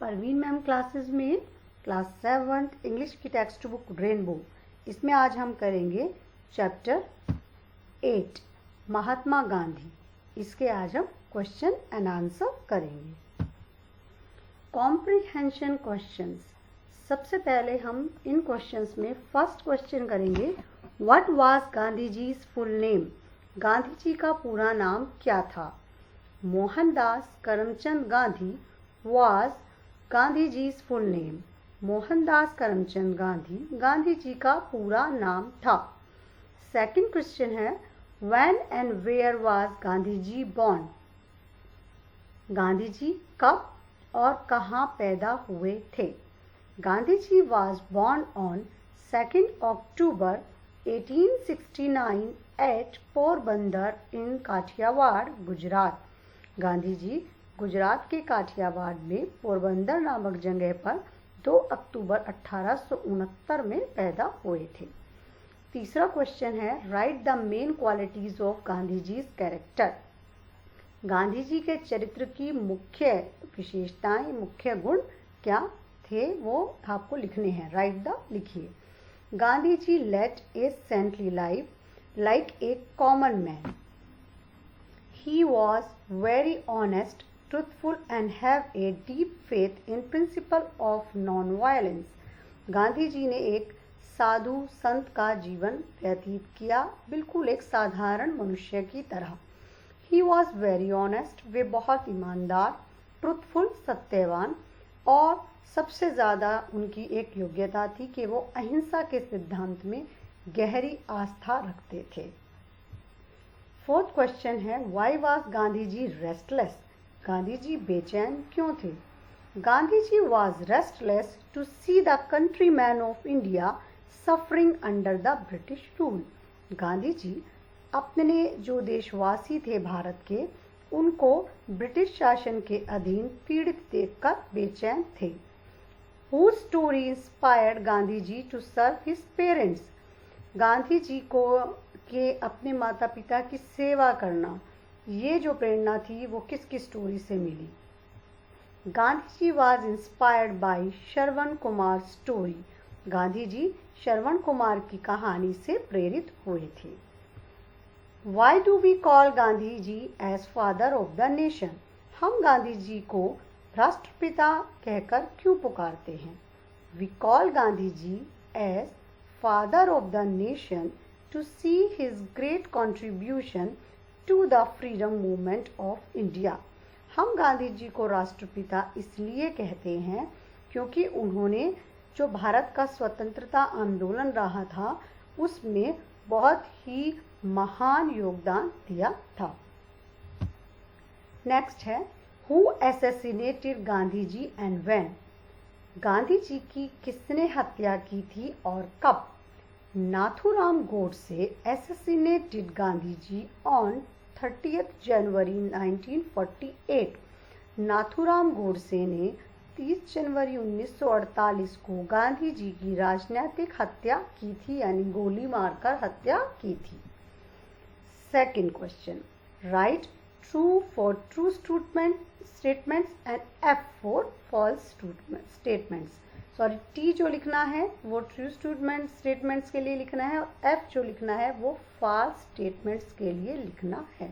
Parveen ma'am classes में class 7 English की text book rainbow, इसमें आज हम करेंगे चैप्टर 8 महात्मा गांधी। इसके आज हम क्वेश्चन एंड आंसर करेंगे। Comprehension questions. सबसे पहले हम इन क्वेश्चंस में फर्स्ट क्वेश्चन करेंगे, what was Gandhi ji full name. Gandhi ji का पूरा नाम क्या था। Mohandas Karamchand Gandhi was Gandhi ji full name. Mohandas Karamchand Gandhi Gandhi ji का पूरा नाम था। सेकंड क्वेश्चन है, when and where was Gandhi ji born। Gandhi ji कब और कहाँ पैदा हुए थे। गांधी जी was born on 2nd October 1869 at Porbandar in Kathiawar, Gujarat. Gandhi ji Gujarat के काठियावाड़ में पोरबंदर नामक जगह पर 2 अक्टूबर 1869 में पैदा हुए थे। तीसरा क्वेश्चन है, write the main qualities of Gandhi ji character. Gandhi ji के चरित्र की मुख्य विशेषताएं, मुख्य गुण क्या थे वो आपको लिखने हैं। राइट द लिखिए। Gandhi ji led a saintly life like a common man. He was very honest, truthful and have a deep faith in principle of non-violence। Gandhi ji ने एक साधु संत का जीवन व्यतीत किया, बिल्कुल एक साधारण मनुष्य की तरह। He was very honest, वे बहुत ईमानदार, truthful सत्यवान, और सबसे ज़्यादा उनकी एक योग्यता थी कि वो अहिंसा के सिद्धांत में गहरी आस्था रखते थे। फोर्थ क्वेश्चन है, why was Gandhi ji restless. Gandhi ji बेचैन क्यों थे। Gandhi ji was restless to see the country man of India suffering under the British rule. Gandhi ji अपने जो देशवासी थे भारत के, उनको ब्रिटिश शासन के अधीन पीड़ित देखकर बेचैन थे। Who story inspired Gandhi ji to serve his parents. Gandhi ji को के अपने माता पिता की सेवा करना, ये जो प्रेरणा थी वो किसकी स्टोरी से मिली। Gandhi ji was inspired by Shravan Kumar story. Gandhi ji Shravan Kumar की कहानी से प्रेरित हुए थे। Why do we call Gandhi ji as father of the nation. हम गांधी जी को राष्ट्रपिता कहकर क्यों पुकारते हैं। We call Gandhi ji as father of the nation to see his great contribution to the freedom movement of India। हम गांधी जी को राष्ट्रपिता इसलिए कहते हैं क्योंकि उन्होंने जो भारत का स्वतंत्रता आंदोलन रहा था उसमें बहुत ही महान योगदान दिया था। नेक्स्ट है, who assassinated Gandhi ji and when. Gandhi ji की किसने हत्या की थी और कब। Nathuram Godse assassinated Gandhi ji on 30th जनवरी 1948। नाथूराम गोडसे ने 30 जनवरी 1948 को गांधी जी की राजनीतिक हत्या की थी, यानी गोली मारकर हत्या की थी। Second question, write true for true statements and F for false statements. Sorry, T जो लिखना है वो ट्रू स्टेटमेंट्स के लिए लिखना है और एफ जो लिखना है वो फॉल्स स्टेटमेंट्स के लिए लिखना है।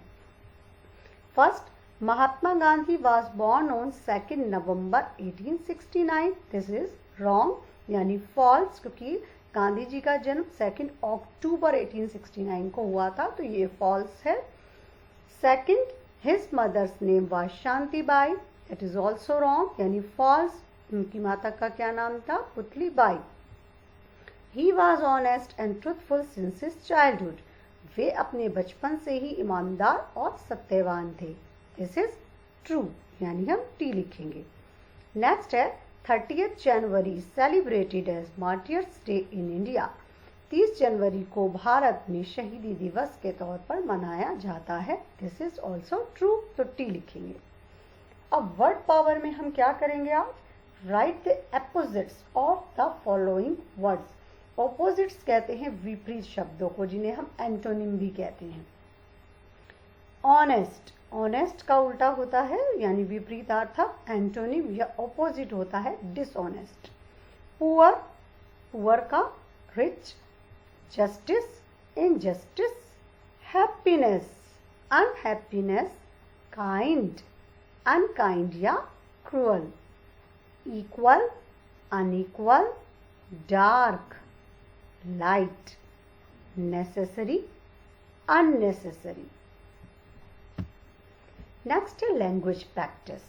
First, Mahatma Gandhi was born on 2 November 1869। This is wrong, यानी फॉल्स, क्योंकि गांधी जी का जन्म 2 अक्टूबर 1869 को हुआ था, तो ये फॉल्स है। Second, his mother's name was Shantibai. It is also wrong, यानी फॉल्स। उनकी माता का क्या नाम था, Putli Bai. He was honest and truthful since his childhood. वे अपने बचपन से ही ईमानदार और सत्यवान थे। दिस इज ट्रू, यानी हम टी लिखेंगे। नेक्स्ट है, 30th January celebrated as martyrs day in India. 30 जनवरी को भारत में शहीदी दिवस के तौर पर मनाया जाता है। दिस इज ऑल्सो ट्रू, तो टी लिखेंगे। अब वर्ड पावर में हम क्या करेंगे आज, right the opposites of the following words. Opposites कहते हैं विपरीत शब्दों को, जिन्हें हम एंटोनिम भी कहते हैं। ऑनेस्ट, ऑनेस्ट का उल्टा होता है यानी विपरीतार्थक, एंटोनिम या ऑपोजिट होता है डिसऑनेस्ट। पुअर, पुअर का rich, justice, injustice, happiness, unhappiness, kind, unkind या cruel, equal, unequal, dark, light, necessary, unnecessary. Next is language practice.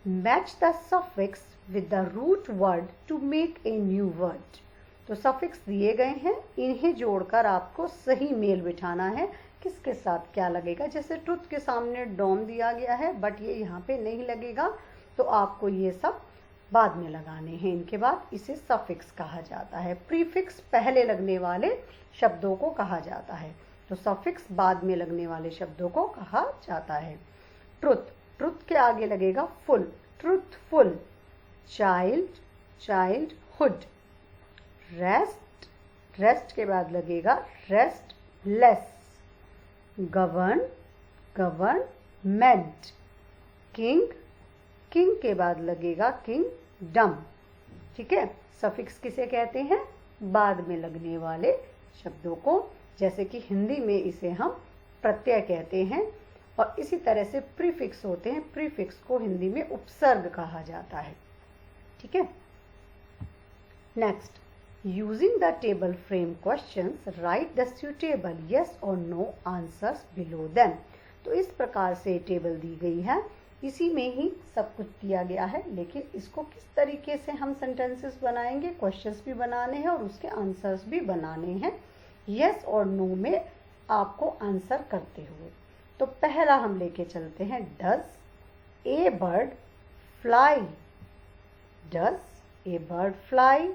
Match the suffix with the root word to make a new word. तो suffix दिए गए हैं, इन्हें जोड़कर आपको सही mail बिठाना है, किसके साथ क्या लगेगा। जैसे ट्रुथ के सामने डॉम दिया गया है बट ये यहाँ पे नहीं लगेगा, तो आपको ये सब बाद में लगाने हैं। इनके बाद इसे सफिक्स कहा जाता है। प्रीफिक्स पहले लगने वाले शब्दों को कहा जाता है, तो सफिक्स बाद में लगने वाले शब्दों को कहा जाता है। ट्रुथ, ट्रुथ के आगे लगेगा full, truthful, child, childhood, rest, rest के बाद लगेगा restless, govern, government, king, king के बाद लगेगा किंगडम। ठीक है, सफिक्स किसे कहते हैं, बाद में लगने वाले शब्दों को, जैसे कि हिंदी में इसे हम प्रत्यय कहते हैं, और इसी तरह से प्रीफिक्स होते हैं, प्रीफिक्स को हिंदी में उपसर्ग कहा जाता है। ठीक है, next, using the table frame questions right the suitable yes और नो आंसर्स बिलो देम। तो इस प्रकार से टेबल दी गई है, इसी में ही सब कुछ दिया गया है, लेकिन इसको किस तरीके से हम सेंटेंसेस बनाएंगे, क्वेश्चंस भी बनाने हैं और उसके आंसर्स भी बनाने हैं, यस और नो में आपको आंसर करते हुए। तो पहला हम लेके चलते हैं, does a bird fly, does a bird fly,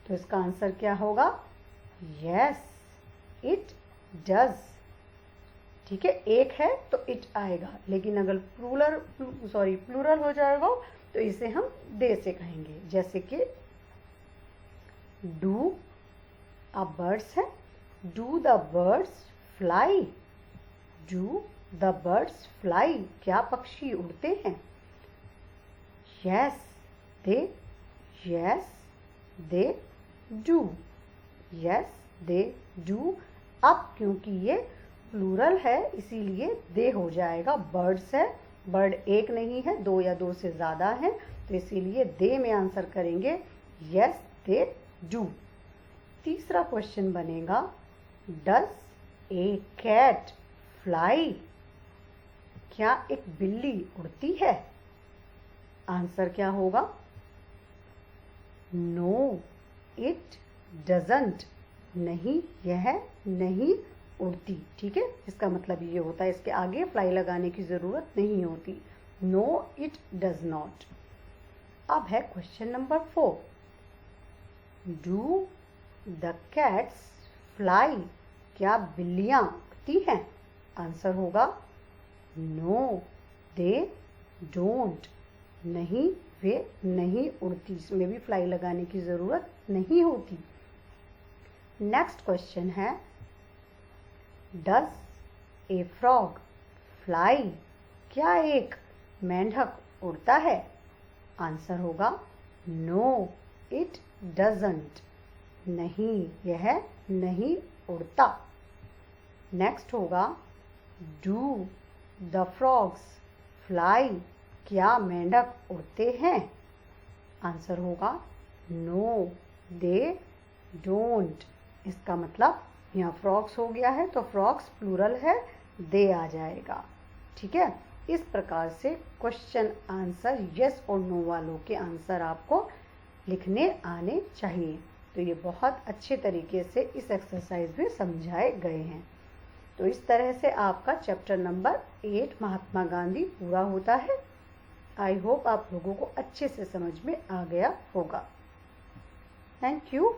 तो इसका आंसर क्या होगा, यस इट डज। ठीक है, एक है तो इट आएगा, लेकिन अगर प्लूरल हो जाएगा तो इसे हम दे से कहेंगे। जैसे कि डू, अब बर्ड्स है, do the birds fly, do the birds fly, क्या पक्षी उड़ते हैं, yes they, yes they do, yes they do. अब क्योंकि ये प्लूरल है इसीलिए दे हो जाएगा, बर्ड्स है, बर्ड एक नहीं है, दो या दो से ज़्यादा है, तो इसीलिए दे में आंसर करेंगे यस दे डू। तीसरा क्वेश्चन बनेगा, डज ए कैट फ्लाई, क्या एक बिल्ली उड़ती है, आंसर क्या होगा, नो इट डजंट, नहीं यह नहीं उड़ती। ठीक है, इसका मतलब ये होता है, इसके आगे फ्लाई लगाने की ज़रूरत नहीं होती, नो इट डज नॉट। अब है question number 4, do the cats fly, क्या बिल्लियाँ उड़ती हैं, आंसर होगा नो दे डोंट, नहीं वे नहीं उड़ती, इसमें भी फ्लाई लगाने की ज़रूरत नहीं होती। नेक्स्ट क्वेश्चन है, डज ए फ्रॉग फ्लाई, क्या एक मेंढक उड़ता है, आंसर होगा नो इट डजंट, नहीं यह नहीं उड़ता। नेक्स्ट होगा, डू द फ्रॉग्स फ्लाई, क्या मेंढक उड़ते हैं, आंसर होगा नो दे डोंट। इसका मतलब यहाँ फ्रॉग्स हो गया है तो फ्रॉग्स प्लूरल है, दे आ जाएगा। ठीक है, इस प्रकार से क्वेश्चन आंसर यस और नो वालों के आंसर आपको लिखने आने चाहिए। तो ये बहुत अच्छे तरीके से इस एक्सरसाइज में समझाए गए हैं। तो इस तरह से आपका चैप्टर नंबर 8 महात्मा गांधी पूरा होता है। आई होप आप लोगों को अच्छे से समझ में आ गया होगा। Thank you.